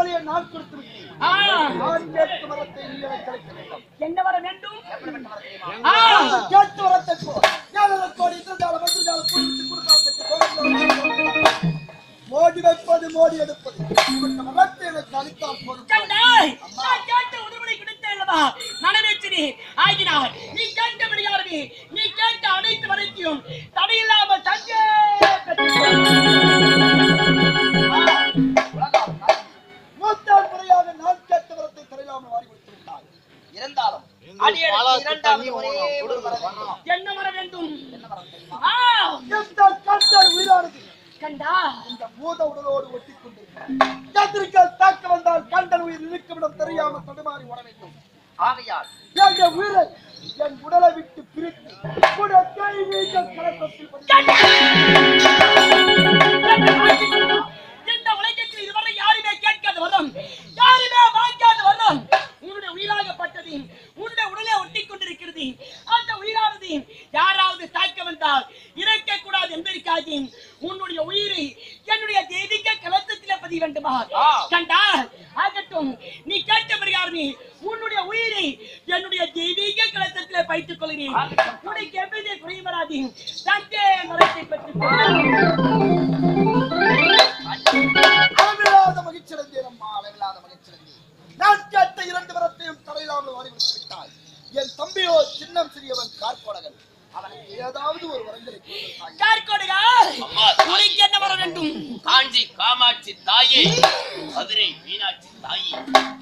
வரத்தை நான் கொடுத்து நான் கேட்கும் வரத்தை நீ எனக்கு கிடைக்க வேண்டும். என்ன வர வேண்டும்? கேட்டு வரத்தை கோடி இருந்தாலும் மோடி வைப்பது மோடி எடுப்பது வரத்தை எனக்கு அளித்தால் போதும். கேட்ட உடம்படி கிடைத்தல்லவா நனவேச்சினி ஆகினார். நீ கேட்டபடியாரவே நீ கேட்ட அனைத்து வரைக்கும் தடையில்லாமல் தங்கே மூன்றாம் முறையாக நான் கேட்ட வரத்தை தடையில்லாமல் வாரி கொடுத்து விட்டார். இருந்தாலும் இரண்டாவது ஒரே ஒரு வரம். என்ன வர வேண்டும்? உயிரானது கண்டா இந்த மூத உடலோடு ஒட்டிக் கொண்டிருக்கிறார். தாக்க வந்தால் கண்டன் உயிர் இருக்குமிடம் தெரியாமல் தடுமாறி ஓட வேண்டும். ஆகையால் என் உயிரை என் உடலை விட்டு பிரித்து இந்த உலகத்தில் இதுவரை யாருமே கேட்காத வரும், யாருமே வாய்க்காத வரும். உன்னுடைய உயிராகப்பட்டது உன்னுடைய உடலை ஒட்டி கொண்டிருக்கிறது. அந்த உயிரானது யாராவது தாக்க வந்தால் இறக்க கூடாது என்பதற்காக உன்னுடைய உயிரை என்னுடைய தெய்வீக கலசத்திலே பதிய வேண்டுமா? கண்டா ஆகட்டும். நீ கேட்டபடி யாருமே உன்னுடைய உயிரை என்னுடைய தெய்வீக கலசத்திலே வைத்துக் கொள்கிறேன். உனக்கு எவ்வித குறையும் வராது. தஞ்சை மரத்தை பெற்றுக் அளவில்லாத மகிழ்ச்சியடைந்தேன் அம்மா, அளவில்லாத மகிழ்ச்சியடைந்தேன். நான் கேட்ட இரண்டு வரத்தையும் தடையில்லாமல் வாரி விட்டு விட்டாய். என் தம்பியோ சின்னம் சிறியவன் கார்கோடகன். அவனுக்கு ஏதாவது ஒரு வரங்களை உனக்கு என்ன வர வேண்டும்? காஞ்சி காமாட்சி தாயே, மதுரை மீனாட்சி தாயே,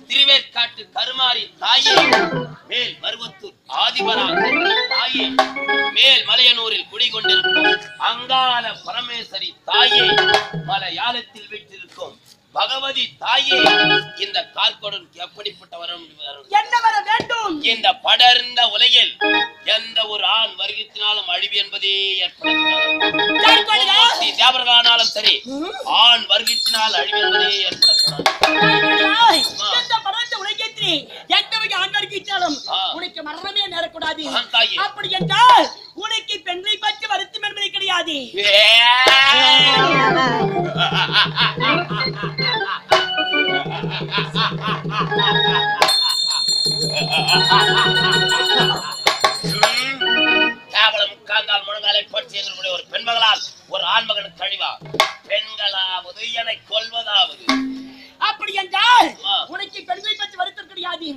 திருவேற்காட்டு கருமாரி தாயே, மேல் மருவத்தூர் ஆதிபரா தாயே, மேல் மலையனூரில் குடிகொண்டிருக்கும் அங்காள பரமேஸ்வரி தாயே, மலையாளத்தில் வீட்டிருக்கும் பகவதி தாயே, இந்த கார்கோடனுக்கு எப்படிப்பட்ட வரம் என்ன வர வேண்டும்? இந்த படர்ந்த உலகில் எந்த ஒரு ஆண் வருகத்தினாலும் அழிவு என்பதே ஏற்படக்கூடாது. தேவர்களானாலும் சரி, ஆண் வருகத்தினால் அழிவு என்பதே ஏற்படக்கூடாது. உனக்கு மரணமே நேரக்கூடாது. அப்படி என்றால் உனக்கு பெண்ணை பற்றி வருத்தம் என்பது கிடையாது. கேவலம் முக்காந்தால் முழங்காலை பற்றி எங்களுடைய ஒரு பெண்மகளால் ஒரு ஆண்மகனுக்கு கழிவா பெண்களாவது என்னை கொள்வதாவது. அப்படி என்றால் உனக்கு பெண்களை பற்றி வருத்தம் கிடையாது.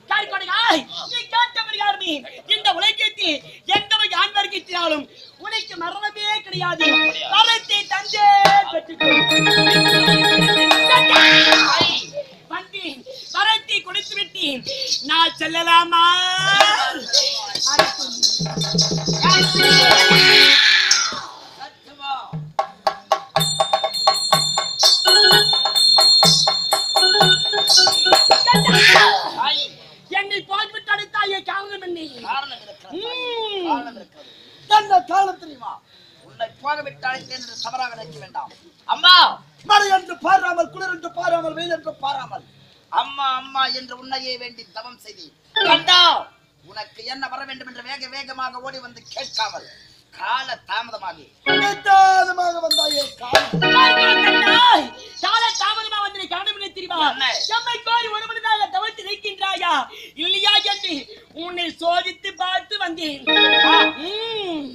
நீ கேட்டபடி இந்த உலகத்தில் எந்த வகை ஆண் வருகின்றாலும் உனக்கு மரணமே கிடையாது. வரத்தை தந்தே வந்தேன், வரத்தை கொடுத்து விட்டேன். நான் செல்லலாமா? என்னை போய்விட்டு அடைத்தாயே காரணம் என்ன? என்ன காரணம் தெரியுமா? உன்னை போகவிட்டு அழைத்தேன் என்று தவறாக நினைக்க வேண்டாம். அம்மா மழை என்று பாராமல், குளிர் என்று பாராமல், வெயில் என்று பாராமல் அம்மா அம்மா என்று உன்னையே வேண்டி தவம் செய்தேன். கண்டா உனக்கு என்ன வர வேண்டும் என்று வேக வேகமாக ஓடி வந்து கேட்காமல் கால தாமதமாகி வந்தாயே. கால தாமதமா வந்து காரணம் தெரியுமா? எம்மை கோரி ஒரு மனிதாக தவத்து நிற்கின்றாயா இல்லையா என்று உன்னை சோதித்து பார்த்து வந்தேன்.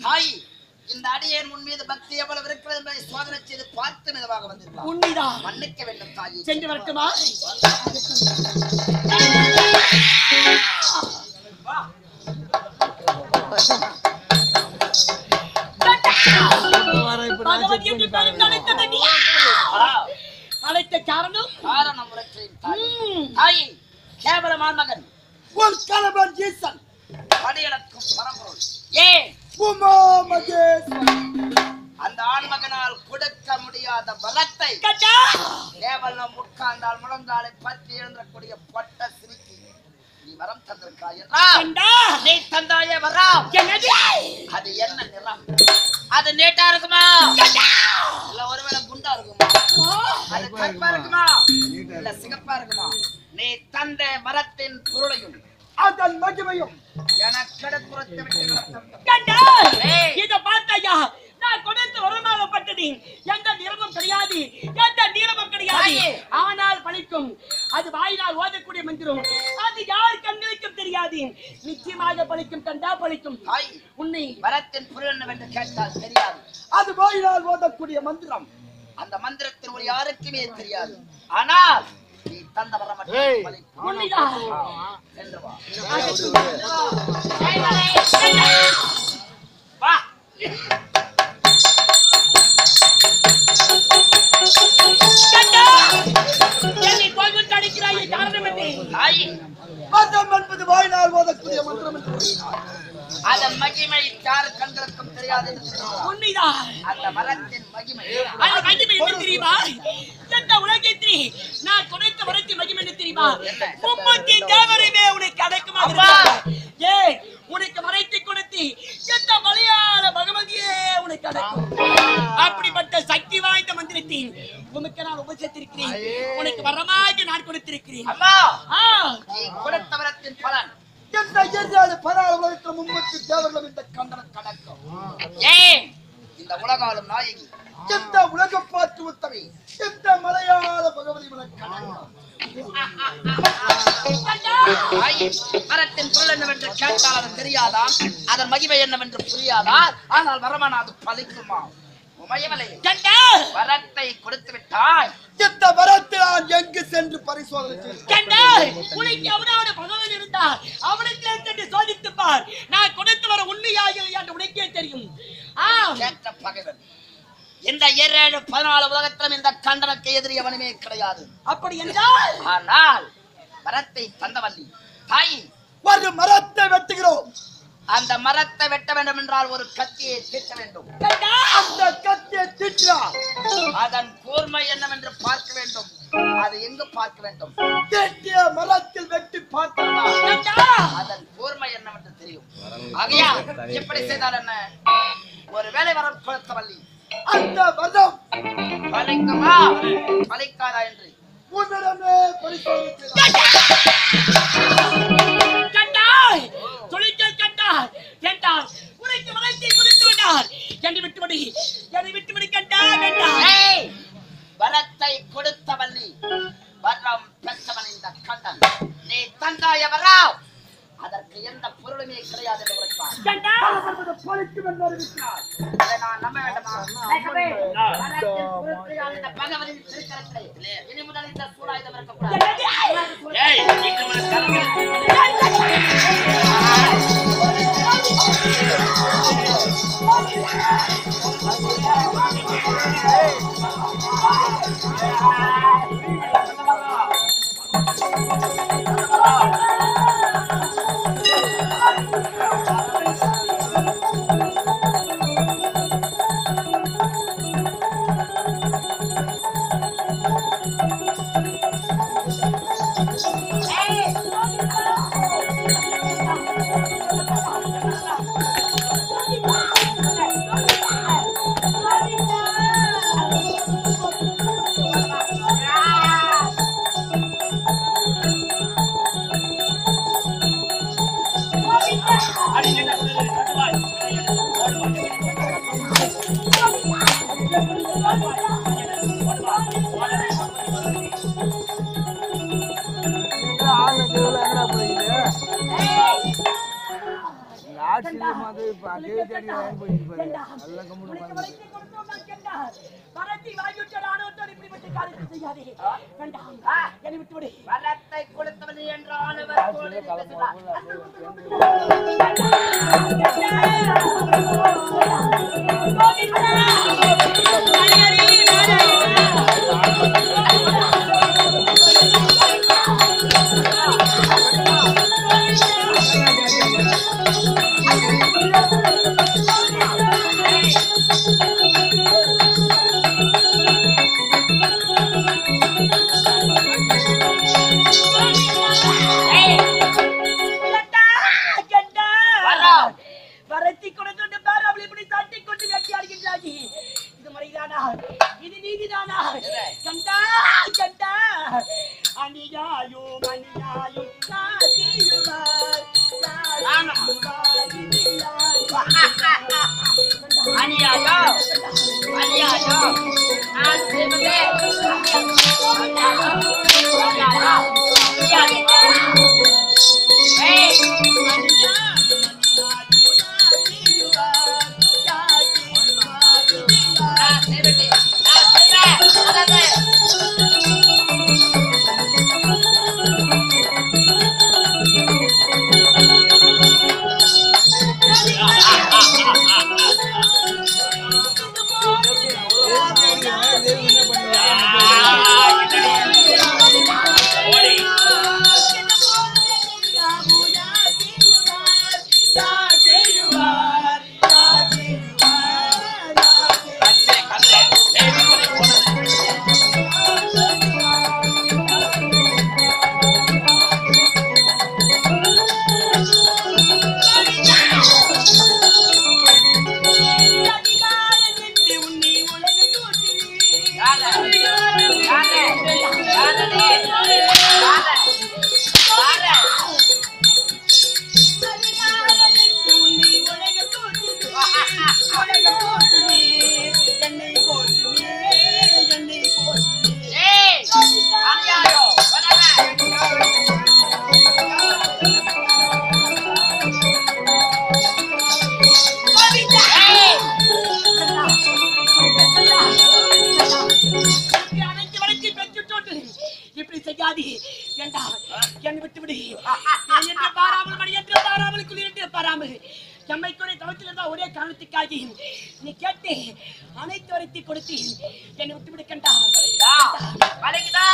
தாய், இந்த அடியேன் உன் மீது பக்தி எவ்வளவு இருக்கிறது என்பதை சோதனை செய்து பார்த்து மிதமாக வந்திருக்கலாம். உண்மைதான், மன்னிக்க வேண்டும் தாயி. சென்று வரட்டுமா? அழைத்த காரணம் தாயி, கேவலமான மகன் உன் கணவன் ஈசன் படையெடுக்கும் பரம்பொருள். ஏன் அந்த ஆண்மகனால் கொடுக்க முடியாத வரத்தை கேவலம் உட்கார்ந்தால் முழங்காலை பற்றி எழுந்தக்கூடிய பொட்ட சிரிக்கி நீ வரம் தந்திருக்காய் என்றால் நீ தந்தாயே வரம். அது என்ன நிறம்? அது நேட்டா இருக்குமா, இல்ல ஒருவேளை குண்டா இருக்குமா, அது கருப்பா இருக்குமா, இல்ல சிகப்பா இருக்குமா? நீ தந்த மரத்தின் பொருளையும் அதன் மகிமையும் எனக்கு விட்டு இத பார்த்தாயா நான் கொடுத்து வரமாகப்பட்டது எந்த நிறமும் கிடையாது, எந்த நிறமும் கிடையாது. ஆனால் பலிக்கும். அது வாயினால் ஓதக்கூடிய மந்திரம். அது யார் கண்களுக்கும் தெரியாது. நிச்சயமாக பலிக்கும். கண்டா பலிக்கும். உன்னை வரத்தின் பொருள் என்னவென்று கேட்டால் தெரியாது. அது வாயினால் ஓதக்கூடிய மந்திரம். அந்த மந்திரத்தின் ஒரு யாருக்குமே தெரியாது. ஆனால் நீ தந்த வர மட்டும் பலிக்கும். உண்மைதான். சென்று வா. வா. கண்டா என்னை கோபம் அடிக்கிறாய். காரணம் என்ன? மந்திரம் என்பது வாயினால் ஓதக்கூடிய மந்திரம் என்று அதன் மகிமை யார் கண்களுக்கும் தெரியாது என்று சொல்லுவார். உண்மைதான். அந்த மரத்தின் மகிமை அந்த மகிமை என்ன தெரியுமா? இந்த உலகத்தில் நான் கொடுத்த வரத்தின் மகிமை என்ன தெரியுமா? 30 தேவரையுமே உனக்கு அடக்கமாக இருக்கிறார். ஏன் உனக்கு மறைத்து கொடுத்து எந்த மலையாள பகவதியே உனக்கு அடக்கும். அப்படிப்பட்ட சக்தி வாய்ந்த மந்திரத்தை உனக்கு நான் உபசரித்திருக்கிறேன். உனக்கு வரமாக நான் கொடுத்திருக்கிறேன். அம்மா நீ கொடுத்த வரத்தின் பலன் எந்த எதிராளி பரால் உலகத்தில் 30 தேவர்களும் இந்த கண்டனம் கடக்கும். ஏன் இந்த உலகாலும் நாயகி எந்த உலக பார்த்து உத்தவி எந்த மலையாள பகவதி மரத்தின் பொருள் என்னவென்று கேட்டால் அது தெரியாதா? அதன் மகிமை என்னவென்று புரியாதா? ஆனால் வரமான அது பலிக்குமா? வரத்தை கொடுத்து விட்டாய். இந்த வரத்தை நான் எங்கு சென்று பரிசோதனை இருந்தால் அவனுக்கு சென்று சோதித்து பார். நான் கொடுத்து வர உண்மையாக என்று உனக்கே தெரியும். கேட்ட பகைவன் இந்த 7-14 உலகத்திலும் இந்த கண்டனத்தை எதிரி அவனுமே கிடையாது. அப்படி என்றால் ஆனால் மரத்தை தந்தவல்லி தாய் ஒரு மரத்தை வெட்டுகிறோம். அந்த மரத்தை வெட்ட வேண்டும் என்றால் ஒரு கத்தியை தீட்ட வேண்டும். அந்த கத்தியை தீட்டினால் அதன் கூர்மை என்னவென்று பார்க்க வேண்டும். அதை எங்கு பார்க்க வேண்டும்? தீட்டிய மரத்தில் வெட்டி பார்த்தால் அதன் கூர்மை என்னவென்று தெரியும். ஆகையா எப்படி செய்தால் என்ன? ஒரு வேலை வரம் கொடுத்தவல்லி அந்த வரம் பலிக்குமா பலிக்காதா என்று உன்னிடமே பரிசோதிக்கிறார். உனக்கு வரத்தை கொடுத்து விட்டார். என்னை விட்டுவிடு, என்னை விட்டுவிடு கண்டா. வரத்தை கொடுத்தவல்லி வரம் பெற்றவன் இந்த கண்டன். நீ தந்தாய வரம் அதற்கு எந்த பொருளுமே கிடையாது என்று உரைப்பார். அதை நான் நம்ப வேண்டுமா? பகவனின் திருக்கரத்தை இனி முதல் இந்த சூடாயுதம் இருக்கக்கூடாது. வரத்தை கொடுத்தவன் என்றால் அநியாயம் அநியாயம் நான் செய்வதே அநியாயம் ஏய் நான் செய்வதே இப்படி செய்யாதி ஏண்டா என்னை விட்டுவிடு என்று பாராமல் மணி என்று பாராமல் குளிர் என்று பாராமல் எம்மை குறை தவற்றிருந்தா ஒரே காரணத்துக்காகி நீ கேட்டு அனைத்து வரைத்தி கொடுத்து என்னை விட்டுவிடு கண்டா வலிக்குதா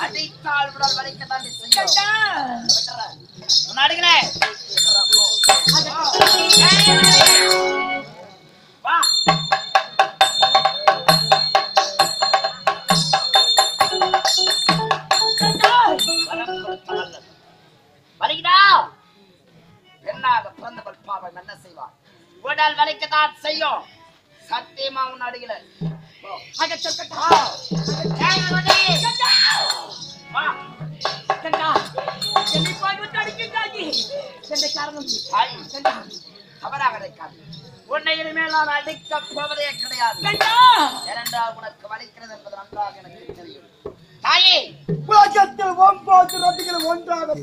அடித்தால் விடால் வலிக்கத்தான் முன்னாடிங்களே வா வலிக்குதா பெண்ணாக பிறந்தவள் பாவம் என்ன செய்வார் உடல் வலிக்கத்தான் செய்யும் சத்தியமா உன் அடியில உன்னை இனிமேல் நான் அடிக்க போவதே கிடையாது இரண்டாவது உனக்கு வலிக்கிறது என்பது நன்றாக எனக்கு தெரியும் தாயே உலகத்தில் 9 ரத்திகள் ஒன்றாக